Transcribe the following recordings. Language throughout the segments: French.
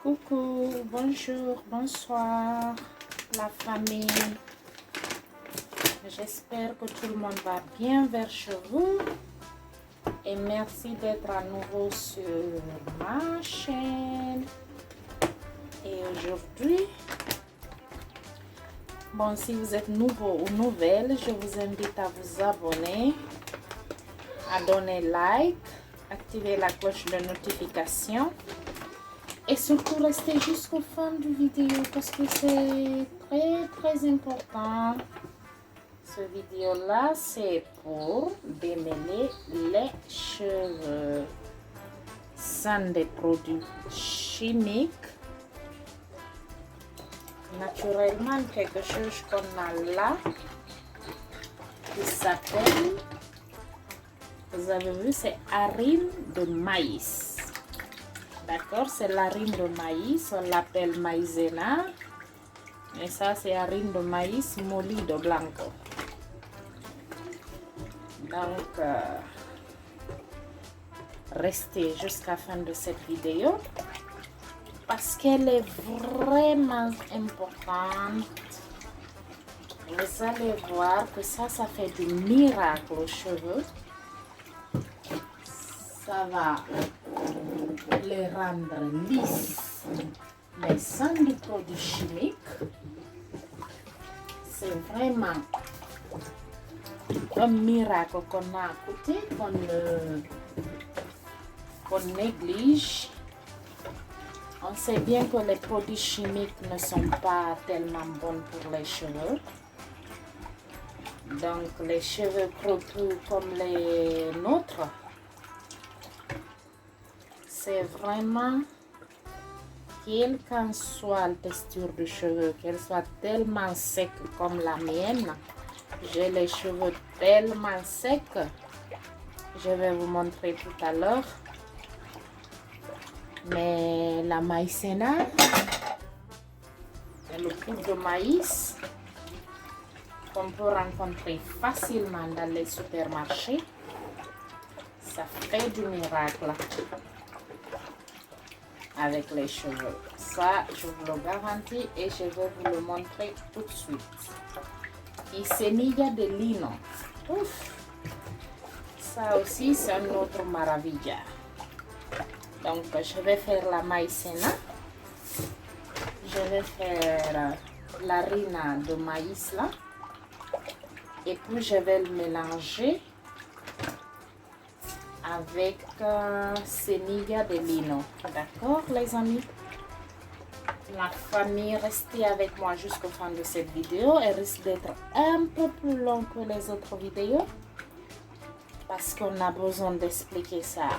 Coucou, bonjour, bonsoir la famille. J'espère que tout le monde va bien vers chez vous. Et merci d'être à nouveau sur ma chaîne. Et aujourd'hui, bon, si vous êtes nouveau ou nouvelle, je vous invite à vous abonner, à donner like, activer la cloche de notification. Et surtout, restez jusqu'au fin de la vidéo parce que c'est très important. Cette vidéo-là, c'est pour démêler les cheveux sans des produits chimiques. Naturellement, quelque chose qu'on a là qui s'appelle, vous avez vu, c'est harine de maïs. D'accord, c'est la harine de maïs, on l'appelle maïzena. Et ça, c'est harine de maïs molido blanco. Donc, restez jusqu'à la fin de cette vidéo parce qu'elle est vraiment importante. Vous allez voir que ça fait du miracle aux cheveux. Ça va les rendre lisses, mais sans du produit chimique. C'est vraiment un miracle qu'on a à côté, qu'on néglige. On sait bien que les produits chimiques ne sont pas tellement bons pour les cheveux. Donc les cheveux crépus comme les nôtres, c'est vraiment, quelle qu'en soit la texture du cheveu, qu'elle soit tellement sec comme la mienne, j'ai les cheveux tellement secs, je vais vous montrer tout à l'heure. Mais la maïzena, le poudre de maïs, qu'on peut rencontrer facilement dans les supermarchés, ça fait du miracle avec les cheveux. Ça, je vous le garantis et je vais vous le montrer tout de suite. Et semilla de lino. Ouf. Ça aussi, c'est un autre maravilla. Donc, je vais faire la maïzena. Je vais faire la harina de maïs là. Et puis, je vais le mélanger avec semilla de lino. D'accord, les amis? La famille, restez avec moi jusqu'au fin de cette vidéo. Elle risque d'être un peu plus longue que les autres vidéos parce qu'on a besoin d'expliquer ça,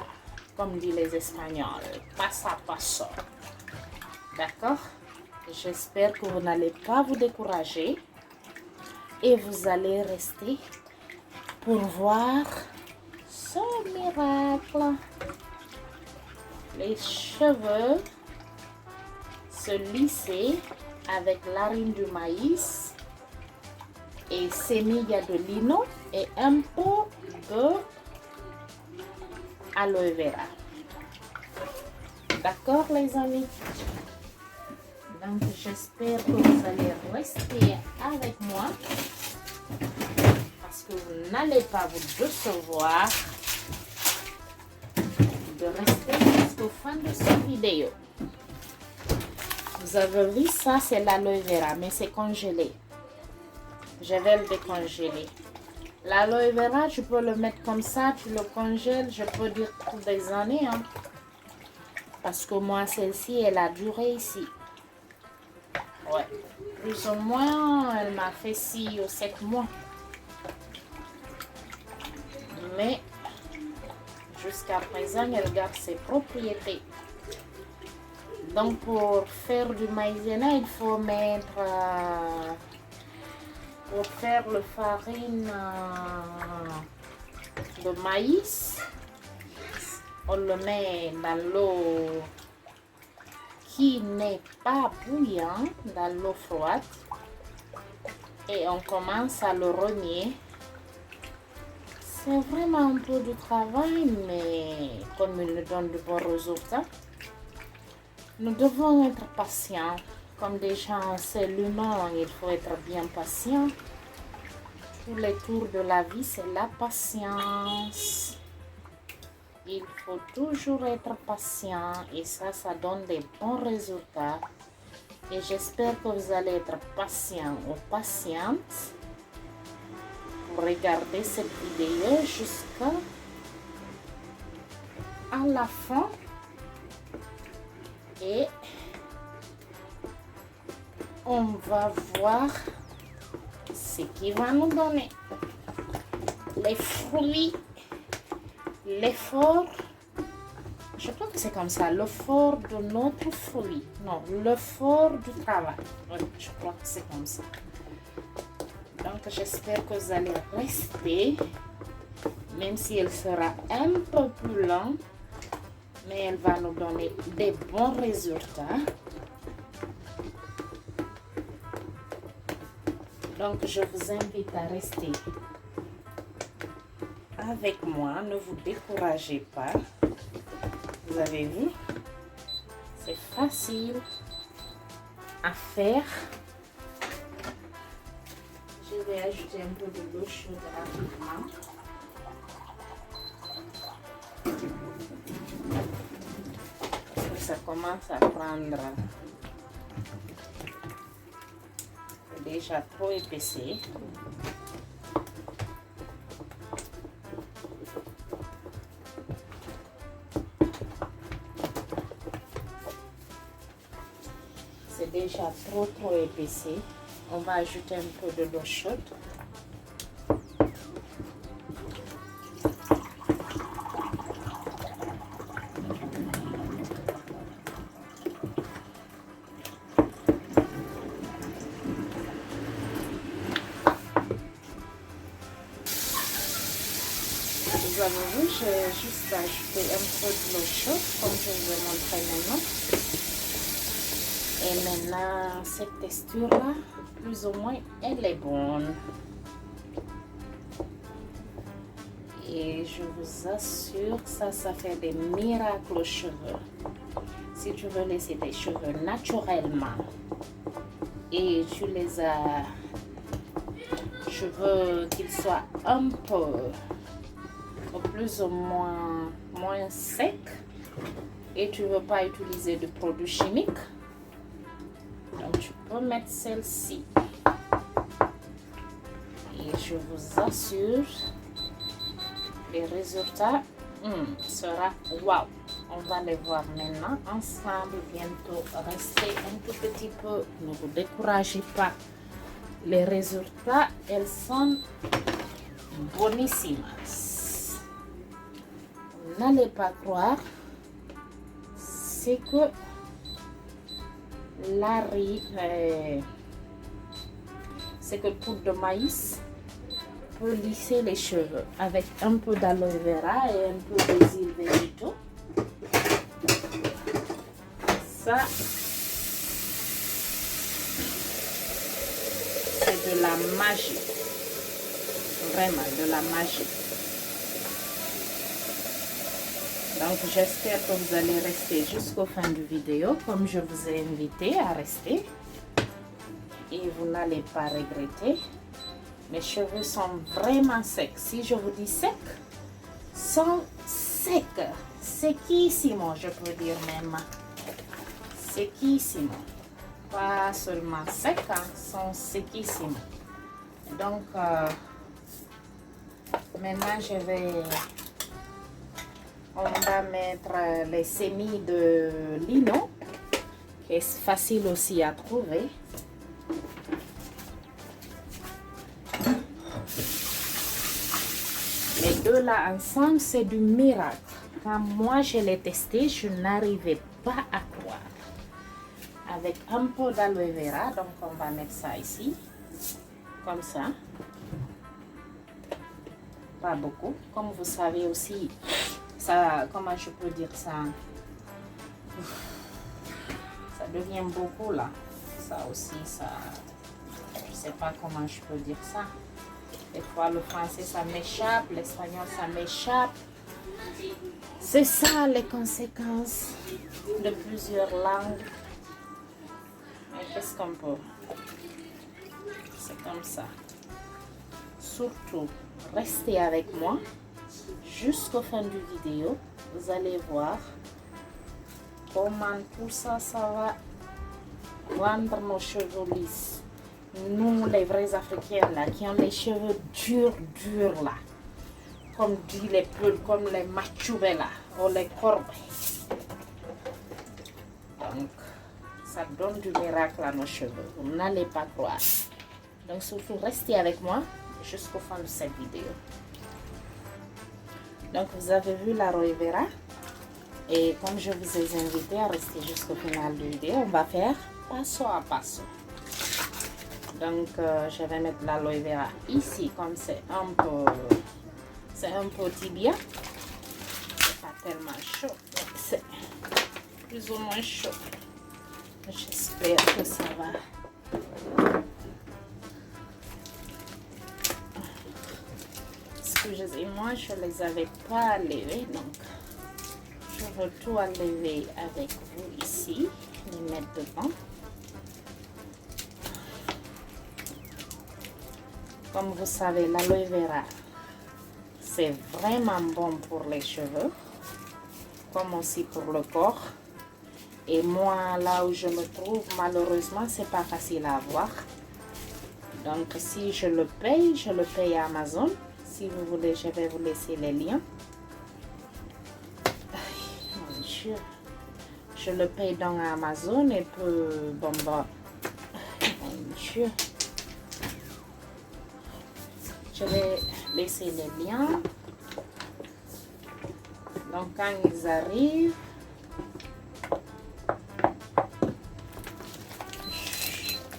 comme disent les Espagnols, paso a paso. D'accord? J'espère que vous n'allez pas vous décourager et vous allez rester pour voir ce miracle. Les cheveux se lisser avec l'arine du maïs et semilla de lino et un peu de aloe vera. D'accord, les amis? Donc, j'espère que vous allez rester avec moi parce que vous n'allez pas vous décevoir de rester jusqu'au fin de cette vidéo. Vous avez vu, ça c'est l'aloe vera, mais c'est congelé. Je vais le décongeler. L'aloe vera, tu peux le mettre comme ça, tu le congèles, je peux dire pour des années. Hein. Parce que moi, celle-ci, elle a duré ici. Ouais, plus ou moins, elle m'a fait 6 ou 7 mois. Mais jusqu'à présent, elle garde ses propriétés. Donc, pour faire du maïzena, il faut mettre, pour faire le farine de maïs, on le met dans l'eau qui n'est pas bouillante, dans l'eau froide, et on commence à le remuer. C'est vraiment un peu de travail, mais comme il nous donne de bons résultats, Nous devons être patients. Comme déjà c'est l'humain, il faut être bien patient. Tous les tours de la vie, c'est la patience. Il faut toujours être patient et ça donne des bons résultats. Et j'espère que vous allez être patient ou patiente pour regarder cette vidéo jusqu'à la fin. Et on va voir ce qui va nous donner les fruits, l'effort. Je crois que c'est comme ça, l'effort de notre fruit. Non, l'effort du travail. Oui, je crois que c'est comme ça. Donc, j'espère que vous allez rester, même si elle sera un peu plus lente, mais elle va nous donner des bons résultats. Donc, je vous invite à rester avec moi. Ne vous découragez pas. Vous avez vu, c'est facile à faire. Je vais ajouter un peu de l'eau chaude rapidement. Parce que ça commence à prendre déjà trop épaissé. C'est déjà trop épaissé. On va ajouter un peu de l'eau chaude. Vous avez vu, j'ai juste ajouté un peu de l'eau chaude, comme je vous ai montré maintenant. Et maintenant, cette texture-là, plus ou moins, elle est bonne. Et je vous assure, ça fait des miracles aux cheveux. Si tu veux laisser tes cheveux naturellement et tu les as, je veux qu'ils soient un peu, ou plus ou moins secs, et tu ne veux pas utiliser de produits chimiques, donc tu peux mettre celle-ci. Et je vous assure, les résultats sera waouh. On va les voir maintenant ensemble bientôt. Restez un tout petit peu, ne vous découragez pas. Les résultats, elles sont bonissimas. N'allez pas croire, c'est que c'est que le poudre de maïs peut lisser les cheveux avec un peu d'aloe vera et un peu des huiles végétaux. Ça, c'est de la magie. Vraiment de la magie. Donc, j'espère que vous allez rester jusqu'au fin de vidéo, comme je vous ai invité à rester. Et vous n'allez pas regretter. Mes cheveux sont vraiment secs. Si je vous dis secs, sont secs. Sequissimo, je peux dire même. Sequissimo. Pas seulement secs, hein, sont sequissimo. Donc, maintenant, on va mettre les semis de lino, qui est facile aussi à trouver. Les deux là ensemble, c'est du miracle. Quand moi je l'ai testé, je n'arrivais pas à croire. Avec un peu d'aloe vera, donc on va mettre ça ici, comme ça. Pas beaucoup. Comme vous savez aussi, ça, comment je peux dire ça? Ça devient beaucoup là. Ça aussi, ça, je sais pas comment je peux dire ça. Des fois, le français, ça m'échappe, l'espagnol, ça m'échappe. C'est ça les conséquences de plusieurs langues. Mais qu'est-ce qu'on peut? C'est comme ça. Surtout, restez avec moi jusqu'au fin du vidéo. Vous allez voir comment tout ça, ça va rendre nos cheveux lisses. Nous, les vrais Africains là, qui ont les cheveux durs là, comme dit les peuls, comme les machoubés là, ou les corbes. Donc, ça donne du miracle à nos cheveux. Vous n'allez pas croire. Donc, surtout, restez avec moi jusqu'au fin de cette vidéo. Donc, vous avez vu l'aloe vera. Et comme je vous ai invité à rester jusqu'au final de la vidéo, on va faire passo à passo. Donc, je vais mettre l'aloe vera ici, comme c'est un peu tibia. C'est pas tellement chaud, c'est plus ou moins chaud. J'espère que ça va. Excusez-moi, je ne les avais pas levés, donc je veux tout enlever avec vous ici, les mettre dedans. Comme vous savez, l'aloe vera, c'est vraiment bon pour les cheveux, comme aussi pour le corps. Et moi, là où je me trouve, malheureusement, c'est pas facile à avoir. Donc, si je le paye à Amazon. Si vous voulez, je vais vous laisser les liens. Mon Dieu. Je le paye dans Amazon et puis, bon, mon Dieu. Je vais laisser les liens. Donc, quand ils arrivent,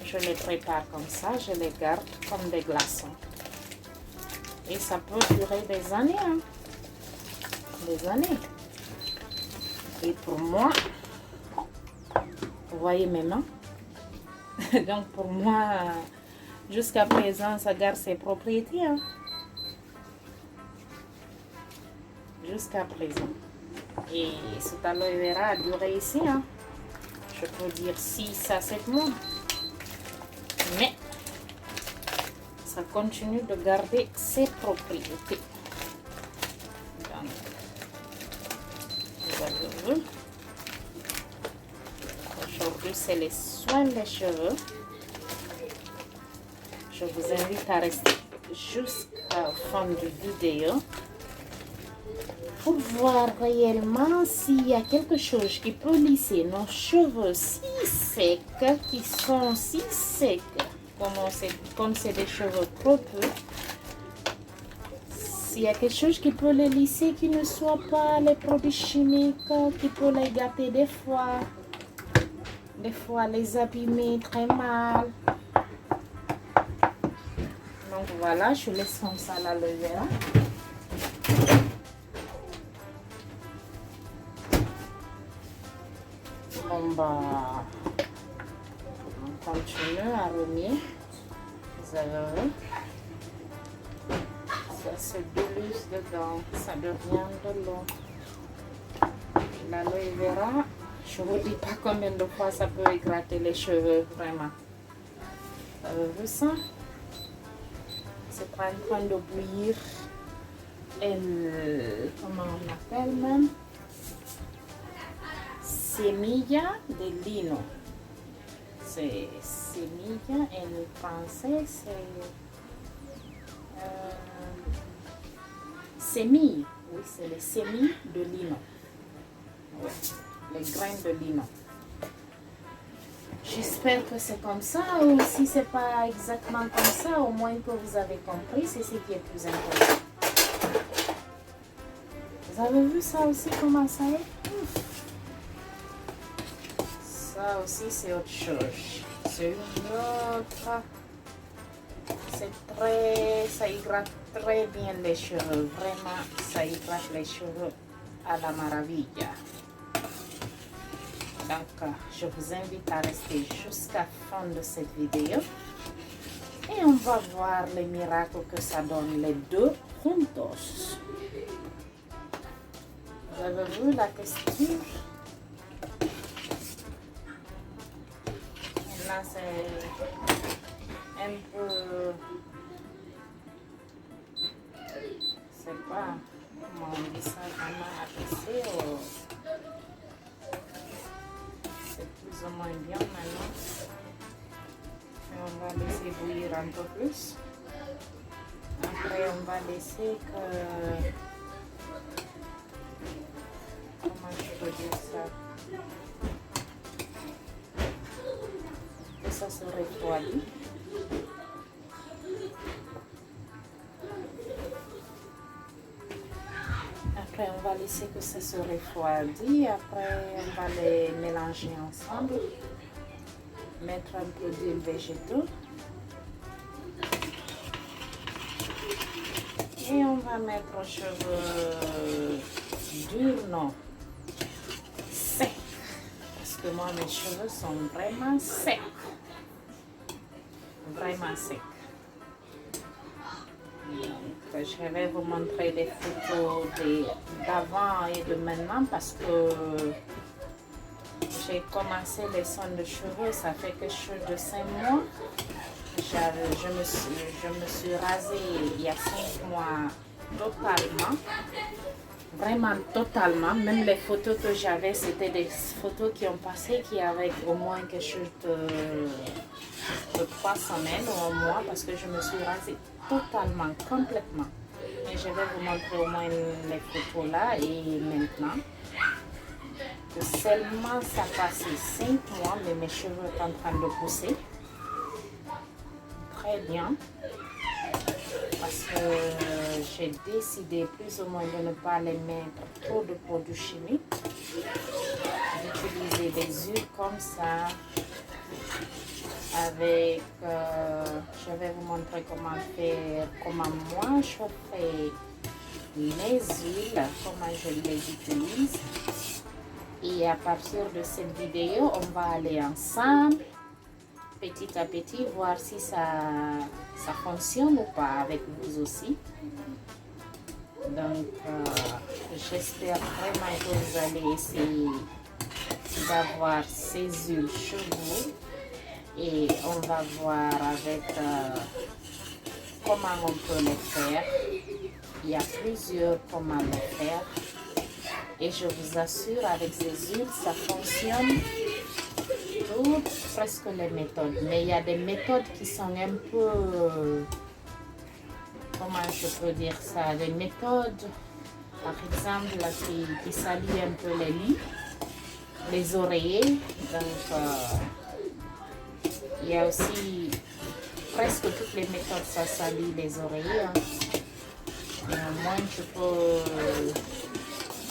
je les prépare comme ça. Je les garde comme des glaçons. Et ça peut durer des années. Hein? Des années. Et pour moi, vous voyez mes mains. Donc, pour moi, jusqu'à présent, ça garde ses propriétés. Hein? Jusqu'à présent. Et cet aloe vera a duré ici. Hein? Je peux dire 6 à 7 mois. Mais ça continue de garder ses propriétés. Donc, vous avez vu. Aujourd'hui, c'est les soins des cheveux. Je vous invite à rester jusqu'à la fin de la vidéo pour voir réellement s'il y a quelque chose qui peut lisser nos cheveux si secs, qui sont si secs, comme c'est des cheveux trop peu. S'il y a quelque chose qui peut les lisser, qui ne soit pas les produits chimiques, qui peut les gâter des fois les abîmer très mal. Donc voilà, je laisse comme ça l'aloe vera. Bon bah, on continue à remuer. Vous avez vu? Ça se déluce dedans, ça devient de l'eau. L'aloe vera, je ne vous dis pas combien de fois ça peut égratter les cheveux, vraiment. Vous avez vu ça? C'est en train de bouillir. Comment on appelle même? Semilla de lino. C'est semilla en français, c'est sémilles. Oui, c'est les sémilles de lino. Oui, les graines de lino. J'espère que c'est comme ça, ou si c'est pas exactement comme ça, au moins que vous avez compris, c'est ce qui est plus important. Vous avez vu ça aussi, comment ça est? Ça aussi, c'est autre chose. C'est une autre. C'est très. Ça hydrate très bien les cheveux. Vraiment, ça hydrate les cheveux à la maravilla. Donc, je vous invite à rester jusqu'à la fin de cette vidéo. Et on va voir les miracles que ça donne les deux juntos. Vous avez vu la texture? Et là, c'est un peu... Je sais pas comment on dit ça, vraiment abaissé. C'est plus ou moins bien maintenant. Et on va laisser bouillir un peu plus. Après, on va laisser que... Comment je peux dire ça? Que ça se refroidit. Après, on va laisser que ça se refroidit. Après, on va les mélanger ensemble. Mettre un peu d'huile végétale. Et on va mettre aux cheveux durs, non, secs. Parce que moi, mes cheveux sont vraiment secs. Vraiment secs. Donc, je vais vous montrer des photos d'avant et de maintenant parce que j'ai commencé les soins de cheveux, ça fait quelque chose de 5 mois. Je me suis rasée il y a 5 mois totalement. Vraiment totalement. Même les photos que j'avais, c'était des photos qui ont passé, qui avaient au moins quelque chose de 3 semaines ou un mois parce que je me suis rasée totalement, complètement. Mais je vais vous montrer au moins les photos là et maintenant. Que seulement ça passé 5 mois, mais mes cheveux sont en train de pousser. Très bien. Parce que j'ai décidé plus ou moins de ne pas les mettre trop de produits chimiques. D'utiliser des huiles comme ça. Avec, je vais vous montrer comment faire, comment moi je fais les huiles, comment je les utilise. Et à partir de cette vidéo, on va aller ensemble, petit à petit, voir si ça fonctionne ou pas avec vous aussi. Donc, j'espère vraiment que vous allez essayer d'avoir ces huiles chez vous. Et on va voir avec comment on peut les faire. Il y a plusieurs comment les faire. Et je vous assure, avec ces huiles, ça fonctionne toutes presque les méthodes. Mais il y a des méthodes qui sont un peu, comment je peux dire ça, des méthodes, par exemple, qui salient un peu les lits, les oreillers. Donc, il y a aussi presque toutes les méthodes, ça salit les oreillers. Hein. Moi, je peux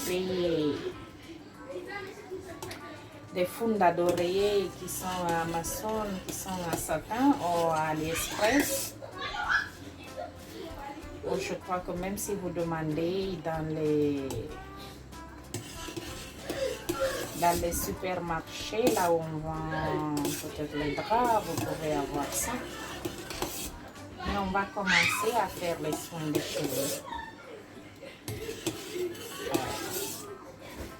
payer des fundas d'oreillers qui sont à Amazon, qui sont à Satan ou à AliExpress. Ou je crois que même si vous demandez dans les supermarchés, là où on vend peut-être les draps, vous pouvez avoir ça. Mais on va commencer à faire les soins des cheveux.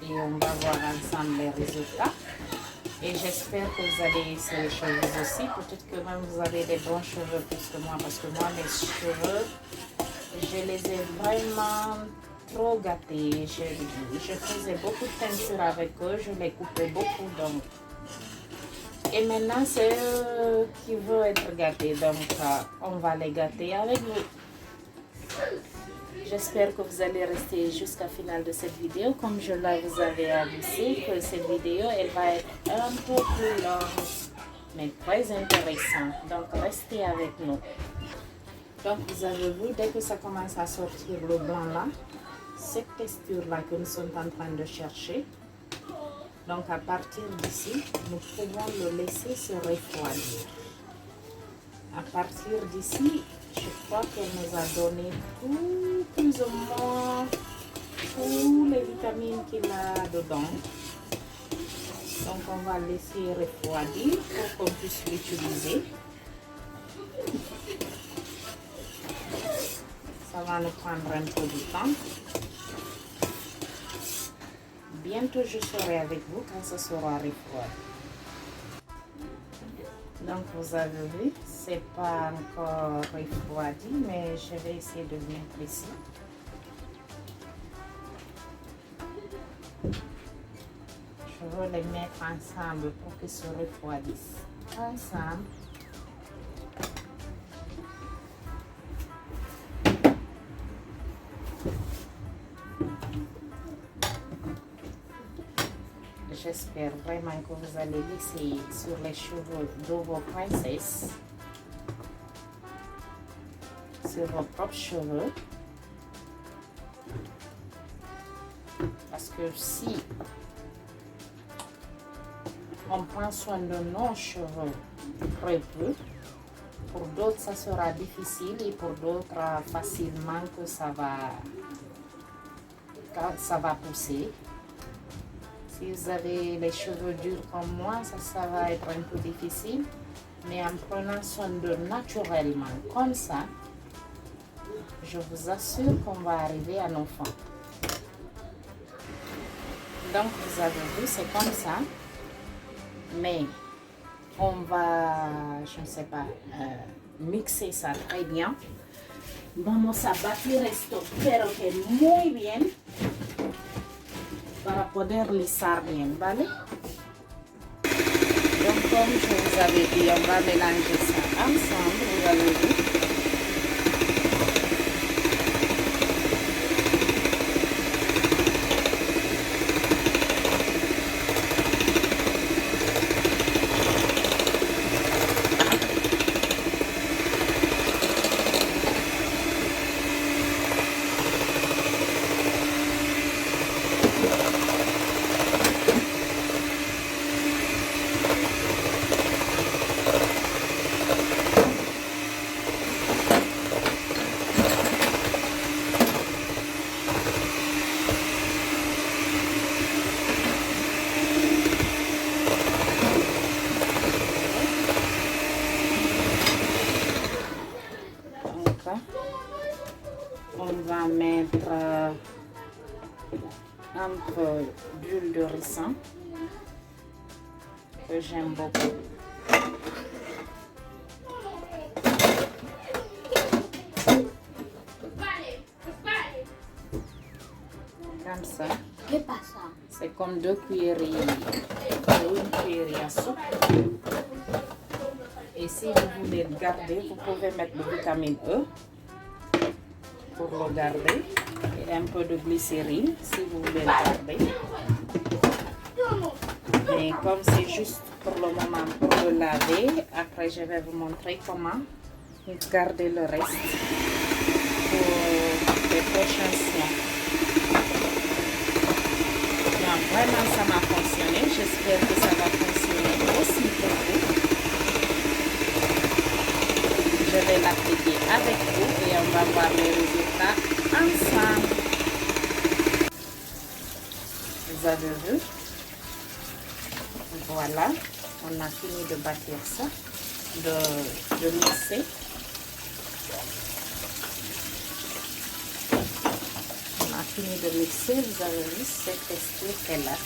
Et on va voir ensemble les résultats. Et j'espère que vous allez essayer les cheveux aussi. Peut-être que même vous avez des bons cheveux plus que moi. Parce que moi, mes cheveux, je les ai vraiment trop gâtés. Je faisais beaucoup de teinture avec eux. Je les coupais beaucoup. Donc. Et maintenant, c'est eux qui veulent être gâtés. Donc, on va les gâter avec vous. J'espère que vous allez rester jusqu'à la finale de cette vidéo. Comme je vous avais annoncé, que cette vidéo, elle va être un peu plus longue, mais très intéressante. Donc, restez avec nous. Donc, vous avez vu, dès que ça commence à sortir le blanc là, cette texture-là que nous sommes en train de chercher. Donc, à partir d'ici, nous pouvons le laisser se refroidir. À partir d'ici, je crois qu'elle nous a donné tout, plus ou moins, toutes les vitamines qu'il a dedans. Donc, on va laisser refroidir pour qu'on puisse l'utiliser. Ça va nous prendre un peu de temps. bientôt je serai avec vous quand ce sera refroidi. Donc vous avez vu, c'est pas encore refroidi, mais je vais essayer de mettre ici. Je veux les mettre ensemble pour qu'ils se refroidissent ensemble. J'espère vraiment que vous allez l'essayer sur les cheveux de vos princesses, sur vos propres cheveux. Parce que si on prend soin de nos cheveux très peu, pour d'autres ça sera difficile et pour d'autres facilement que ça va pousser. Si vous avez les cheveux durs comme moi, ça va être un peu difficile. Mais en prenant soin d'eux naturellement, comme ça, je vous assure qu'on va arriver à nos fins. Donc, vous avez vu, c'est comme ça. Mais on va, je ne sais pas, mixer ça très bien. Vamos a batir esto, pero que muy bien. Para poder lisar bien, ¿vale? Donc comme je vous avais dit, on va mélanger ça ensemble, vous avez vu. On va mettre un peu d'huile de ricin que j'aime beaucoup. Comme ça. C'est comme 2 cuillerées ou une cuillerée à soupe. Et si vous voulez le garder, vous pouvez mettre de vitamine E pour le garder et un peu de glycérine si vous voulez le garder. Mais comme c'est juste pour le moment pour le laver, après je vais vous montrer comment garder le reste pour les prochains soins. Donc, vraiment ça m'a fonctionné, j'espère que ça va fonctionner aussi pour vous. Je vais l'appliquer avec vous et on va voir les résultats ensemble. Vous avez vu? Voilà, on a fini de bâtir ça, de mixer. On a fini de mixer, vous avez vu cette texture qu'elle a.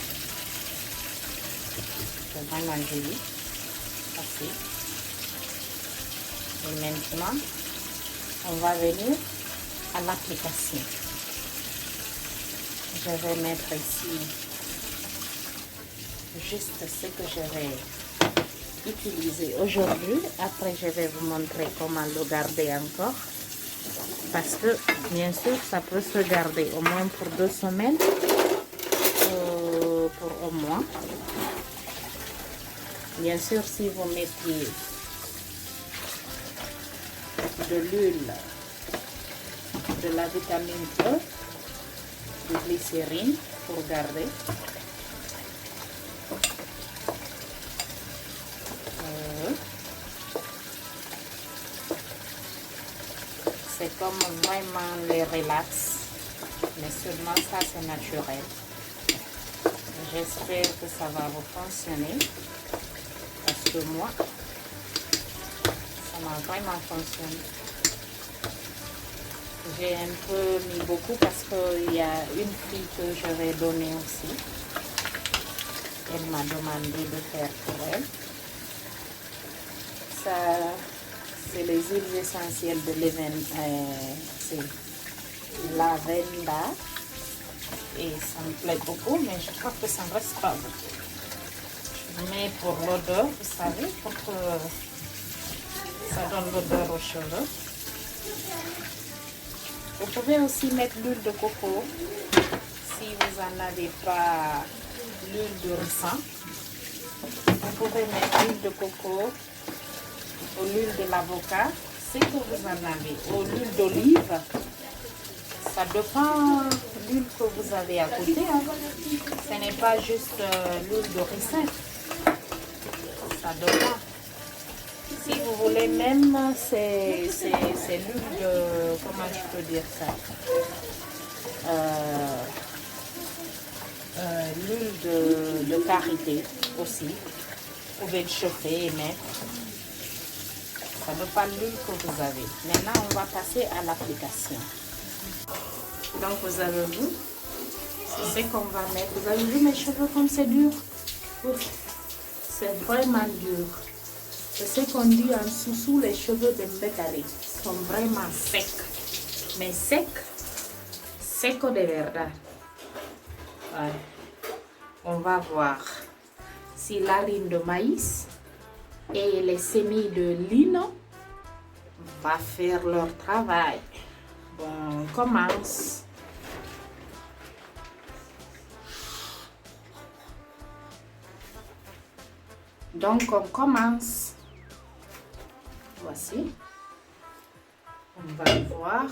C'est vraiment joli. Assez. Et maintenant, on va venir à l'application. Je vais mettre ici juste ce que je vais utiliser aujourd'hui. Après, je vais vous montrer comment le garder encore. Parce que, bien sûr, ça peut se garder au moins pour 2 semaines, pour au mois. Bien sûr, si vous mettez de l'huile, de la vitamine E, de glycérine pour garder. C'est comme vraiment les relax, mais seulement ça c'est naturel. J'espère que ça va vous fonctionner parce que moi, ça m'a vraiment fonctionné. J'ai un peu mis beaucoup parce qu'il y a une fille que je vais donner aussi. elle m'a demandé de faire pour elle. Ça, c'est les huiles essentielles de c'est lavenda. Et ça me plaît beaucoup, mais je crois que ça ne reste pas beaucoup. Je mets pour l'odeur, vous savez, pour que ça donne l'odeur aux cheveux. Vous pouvez aussi mettre l'huile de coco si vous n'en avez pas l'huile de ricin. Vous pouvez mettre l'huile de coco ou l'huile de l'avocat, c'est que vous en avez, ou l'huile d'olive. Ça dépend de l'huile que vous avez à côté. Hein. Ce n'est pas juste l'huile de ricin. Ça dépend. Si vous voulez même, c'est l'huile de... Comment je peux dire ça? L'huile de karité aussi. Vous pouvez le chauffer et mettre. Ça dépend de l'huile que vous avez. Maintenant, on va passer à l'application. Donc, vous avez vu, c'est ce qu'on va mettre. Vous avez vu mes cheveux comme c'est dur? C'est vraiment dur. C'est ce qu'on dit en sous les cheveux de Mbekari. Ils sont vraiment secs. Mais secs, seco de verdad. Ouais. On va voir si l'harine de maïs et les semis de lino vont faire leur travail. Bon, on commence. Donc, on commence. Voici. On va voir.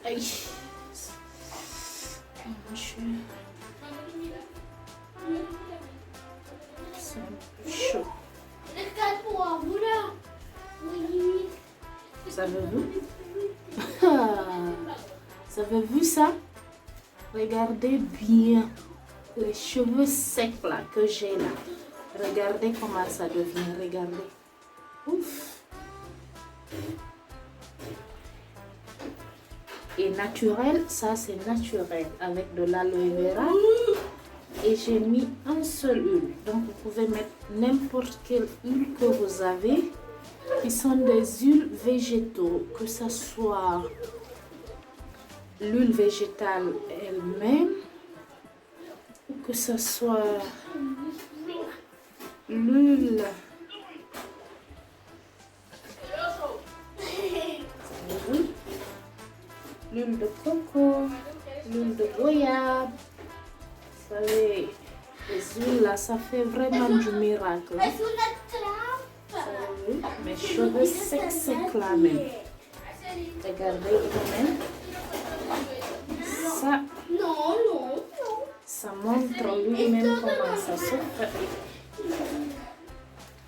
Aïe. C'est un peu chaud. Vous avez vu? Vous avez vu ça? Regardez bien les cheveux secs là que j'ai là. Regardez comment ça devient. Regardez. Ouf. Et naturel, ça c'est naturel avec de l'aloe vera. Et j'ai mis un seul huile. Donc vous pouvez mettre n'importe quelle huile que vous avez. Qui sont des huiles végétaux. Que ce soit l'huile végétale elle-même. Ou que ce soit l'huile. L'huile de coco, l'huile de goyave. Vous savez, les huiles là, ça fait vraiment du miracle. Vous savez, mes cheveux secs là même. Regardez vous-même. Ça montre lui-même comment ça se fait.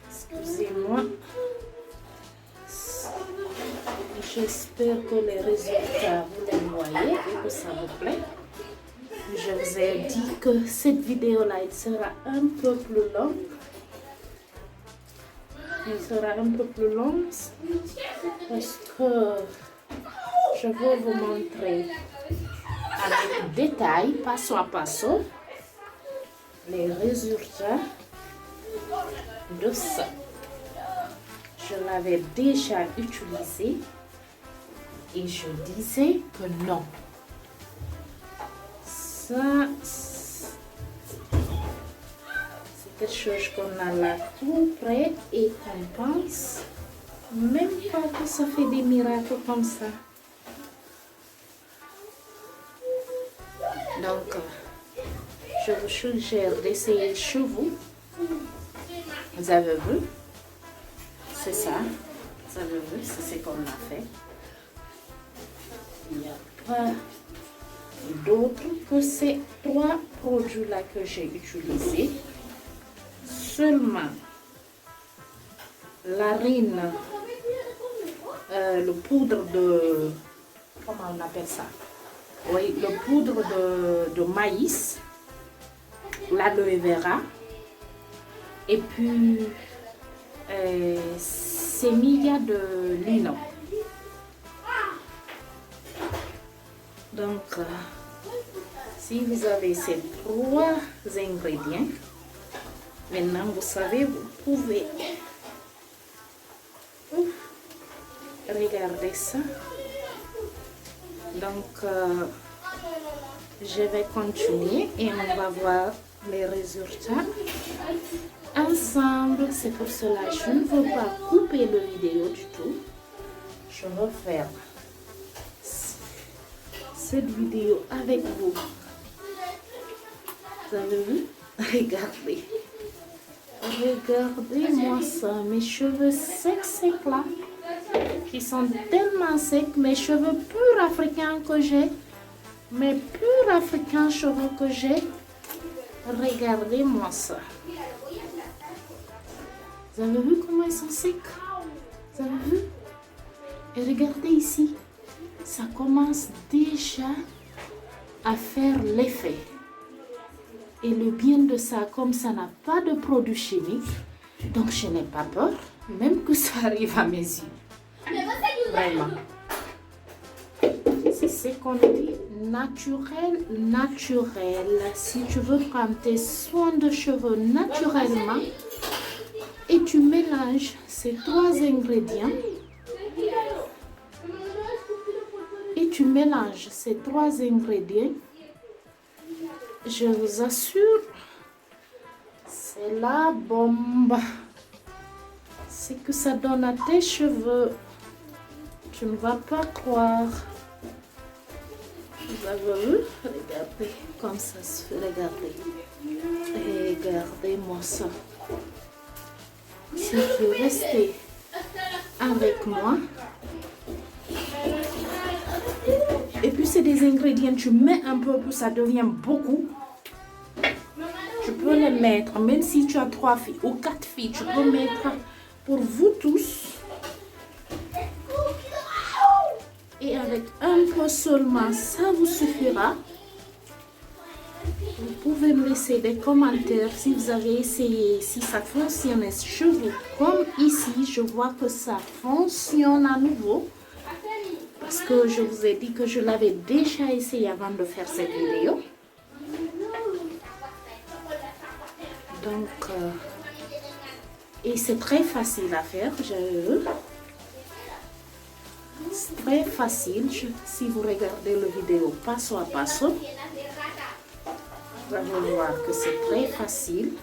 Excusez-moi. J'espère que les résultats vous les voyez et que ça vous plaît. Je vous ai dit que cette vidéo-là, elle sera un peu plus longue. Elle sera un peu plus longue parce que je vais vous montrer avec détail, passo à passo, les résultats de ça. Je l'avais déjà utilisé et je disais que non. Ça, c'est quelque chose qu'on a là tout près et qu'on pense même pas que ça fait des miracles comme ça. Donc, je vous suggère d'essayer chez vous. Vous avez vu? C'est ça. Vous avez vu? C'est ce qu'on a fait. Il n'y a pas d'autre que ces trois produits-là que j'ai utilisés. Seulement l'harine, le poudre de... Comment on appelle ça? Oui, le poudre de maïs, l'aloe vera, et puis semilla de lino. Donc, si vous avez ces 3 ingrédients, maintenant vous savez, vous pouvez regarder ça. Donc, je vais continuer et on va voir les résultats ensemble. C'est pour cela je ne veux pas couper la vidéo du tout. Je veux faire cette vidéo avec vous. Vous avez vu? Regardez. Regardez-moi ça. Mes cheveux secs là. Qui sont tellement secs. Mes cheveux purs africains que j'ai. Mes purs africains cheveux que j'ai. Regardez-moi ça. Vous avez vu comment ils sont secs? Vous avez vu? Et regardez ici. Ça commence déjà à faire l'effet. Et le bien de ça, comme ça n'a pas de produits chimiques, donc je n'ai pas peur, même que ça arrive à mes yeux. Vraiment. C'est ce qu'on dit, naturel. Si tu veux prendre tes soins de cheveux naturellement, et tu mélanges ces 3 ingrédients, je vous assure, c'est la bombe. Ce que ça donne à tes cheveux, tu ne vas pas croire. Vous avez vu? Regardez comme ça se fait. Regardez-moi ça. Si tu restes avec moi. Et puis c'est des ingrédients, tu mets un peu pour ça devient beaucoup. Tu peux les mettre, même si tu as 3 filles ou 4 filles, tu peux mettre pour vous tous. Et avec un peu seulement, ça vous suffira. Vous pouvez me laisser des commentaires si vous avez essayé, si ça fonctionne chez vous. Comme ici, je vois que ça fonctionne à nouveau. Parce que je vous ai dit que je l'avais déjà essayé avant de faire cette vidéo. Donc, et c'est très facile à faire. C'est très facile. Si vous regardez la vidéo passo à passo, vous allez voir que c'est très facile.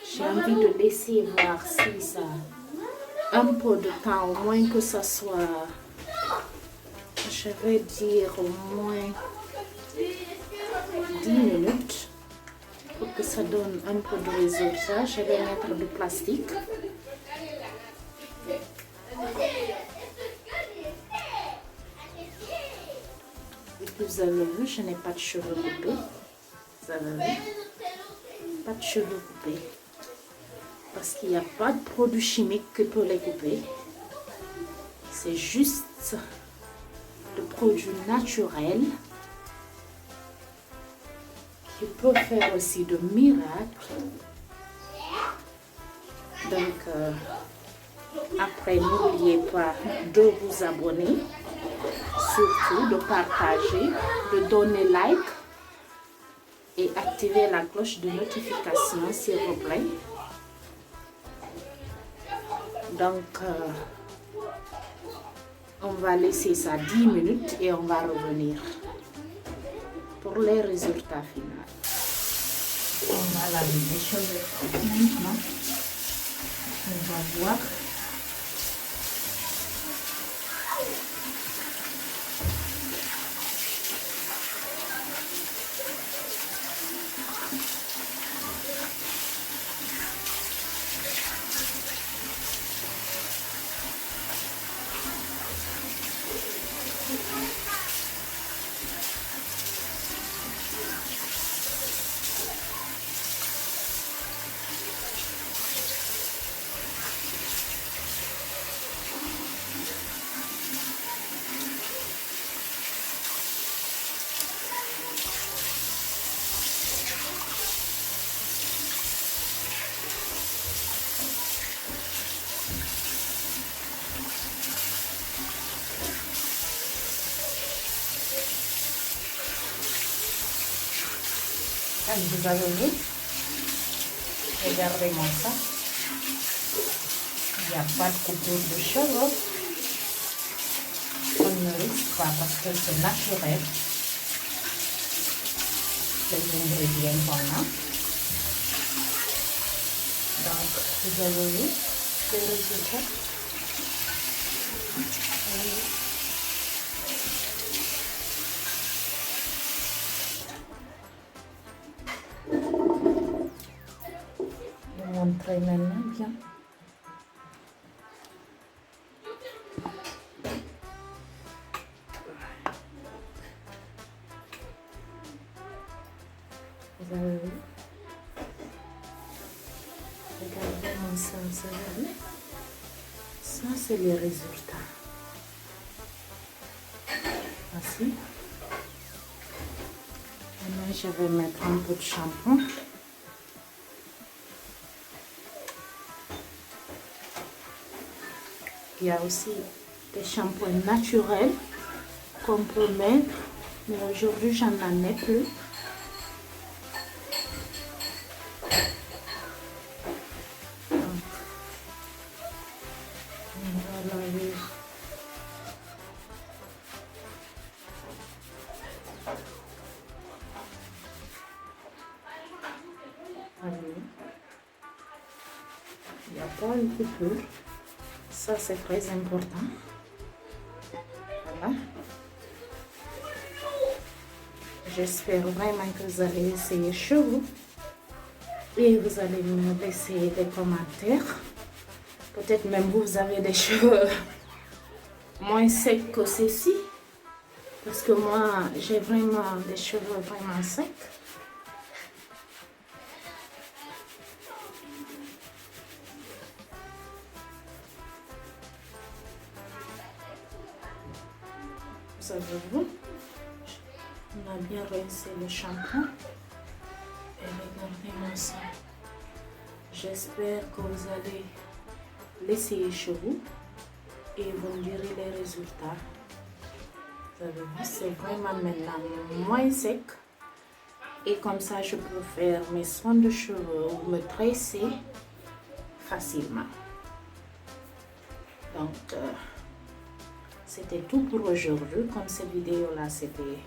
J'ai envie de laisser voir si ça un peu de temps, au moins que ça soit, je vais dire au moins 10 minutes pour que ça donne un peu de résultat. Je vais mettre du plastique. Et puis vous avez vu, je n'ai pas de cheveux coupés. Vous avez vu? Pas de cheveux coupés. Parce qu'il n'y a pas de produit chimique qui peut les couper. C'est juste le produit naturel qui peut faire aussi de miracles. Donc, après, n'oubliez pas de vous abonner, surtout de partager, de donner like et activer la cloche de notification, s'il vous plaît. Donc, on va laisser ça 10 minutes et on va revenir pour les résultats finaux. On va laver les cheveux maintenant. On va voir. vous avez vu. Regardez-moi ça. Il n'y a pas de coupure de cheveux. On ne risque pas parce que c'est naturel. Les ingrédients qu'on a. Donc, vous avez vu le résultat. Je vais vous montrer maintenant bien. Vous avez vu? Regardez mon sang, ça va bien. Ça, c'est les résultats. Voici. Maintenant, je vais mettre un peu de shampoing. Il y a aussi des shampoings naturels qu'on peut mettre, mais aujourd'hui, j'en ai plus. Il n'y a pas une coupure. Ça, c'est très important. Voilà. J'espère vraiment que vous allez essayer chez vous. Et vous allez me laisser des commentaires. Peut-être même vous avez des cheveux moins secs que ceci. Parce que moi, j'ai vraiment des cheveux vraiment secs. Vous avez vu, on a bien rincé le shampoing. Et regardez-moi ça. J'espère que vous allez l'essayer chez vous et vous me direz les résultats. Vous avez vu, c'est vraiment maintenant moins sec. Et comme ça, je peux faire mes soins de cheveux ou me tresser facilement. Donc, c'était tout pour aujourd'hui. Comme cette vidéo-là, c'était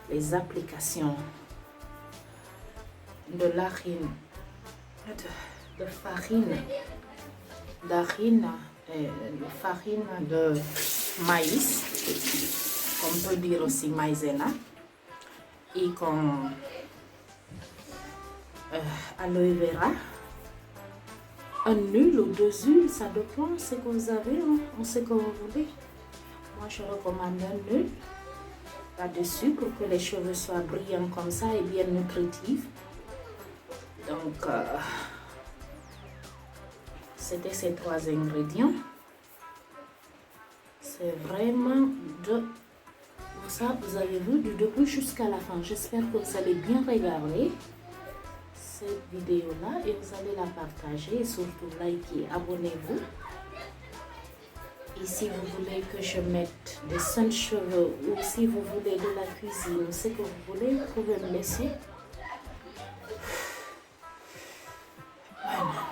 les applications de farine de maïs, qu'on peut dire aussi maïzena, et comme aloe vera, un huile ou deux huiles, ça dépend ce que vous avez, ou ce que vous voulez. Moi, je recommande un huile là-dessus pour que les cheveux soient brillants comme ça et bien nutritifs. Donc, c'était ces trois ingrédients. C'est vraiment de... Ça, vous avez vu du début jusqu'à la fin. J'espère que vous allez bien regarder cette vidéo-là et vous allez la partager et surtout liker, abonnez-vous. Et si vous voulez que je mette des soins de cheveux ou si vous voulez de la cuisine ou ce que vous voulez, vous pouvez me laisser. Voilà.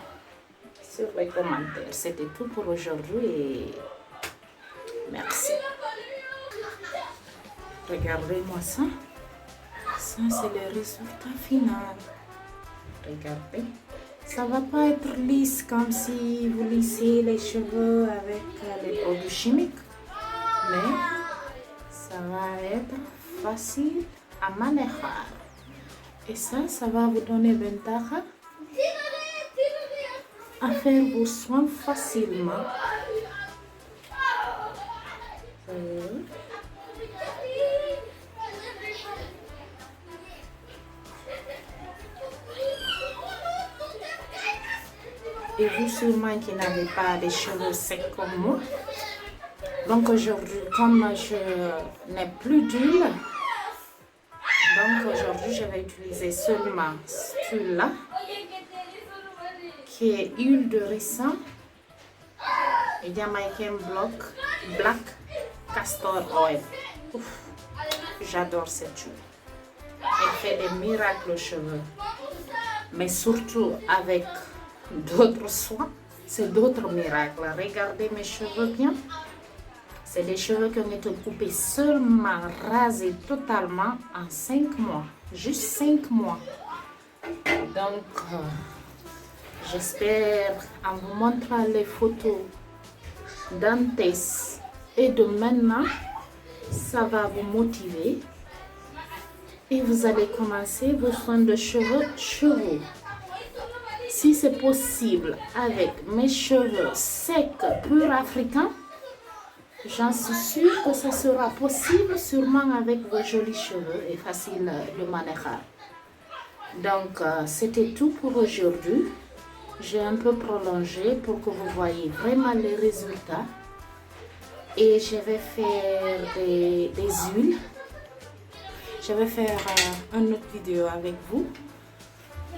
Sur les commentaires. C'était tout pour aujourd'hui et merci. Regardez-moi ça. Ça, c'est le résultat final. Regardez. Ça va pas être lisse comme si vous lissez les cheveux avec les produits chimiques. Mais ça va être facile à manejar. Et ça va vous donner ventaja à faire vos soins facilement. Et vous sûrement qui n'avez pas des cheveux secs comme moi. Donc aujourd'hui, comme je n'ai plus d'huile, donc aujourd'hui je vais utiliser seulement celui-là, qui est huile de ricin et Jamaican Black Castor Oil. J'adore cette huile. Elle fait des miracles aux cheveux. Mais surtout avec d'autres soins, c'est d'autres miracles. Regardez mes cheveux bien. C'est des cheveux qui ont été coupés seulement, rasés totalement en 5 mois. Juste 5 mois. Donc, j'espère, en vous montrant les photos d'Antes et de maintenant, ça va vous motiver. Et vous allez commencer vos soins de cheveux. Si c'est possible avec mes cheveux secs, purs africains, j'en suis sûre que ça sera possible sûrement avec vos jolis cheveux et facile de manéjar. Donc, c'était tout pour aujourd'hui. J'ai un peu prolongé pour que vous voyez vraiment les résultats. Et je vais faire des huiles. Je vais faire une autre vidéo avec vous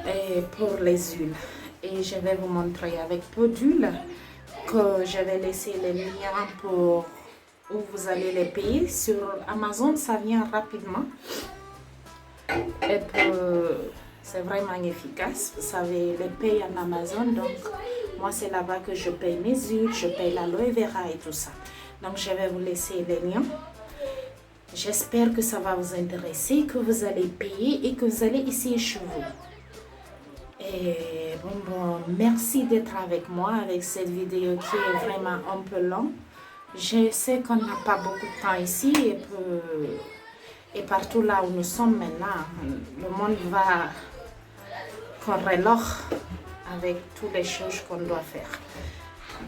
et pour les huiles. Et je vais vous montrer avec peu d'huile que je vais laisser les liens pour où vous allez les payer. Sur Amazon, ça vient rapidement. Et c'est vraiment efficace. Vous savez, les payer en Amazon. Donc, moi, c'est là-bas que je paye mes huiles, je paye l'aloe vera et tout ça. Donc, je vais vous laisser les liens. J'espère que ça va vous intéresser, que vous allez payer et que vous allez essayer chez vous. Et bon, merci d'être avec moi avec cette vidéo qui est vraiment un peu longue. Je sais qu'on n'a pas beaucoup de temps ici et partout là où nous sommes maintenant, le monde va correr avec toutes les choses qu'on doit faire.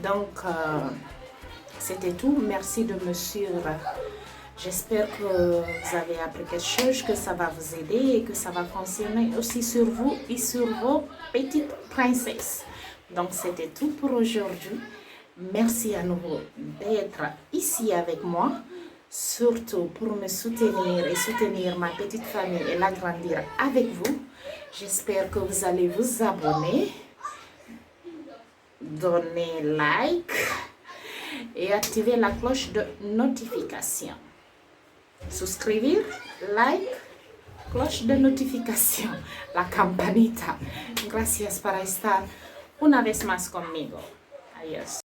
Donc, c'était tout. Merci de me suivre. J'espère que vous avez appris quelque chose, que ça va vous aider et que ça va fonctionner aussi sur vous et sur vos petites princesses. Donc, c'était tout pour aujourd'hui. Merci à nouveau d'être ici avec moi, surtout pour me soutenir et soutenir ma petite famille et l'agrandir avec vous. J'espère que vous allez vous abonner, donner like et activer la cloche de notification. Suscribir, like, cloche de notificación, la campanita. Gracias por estar una vez más conmigo. Adiós.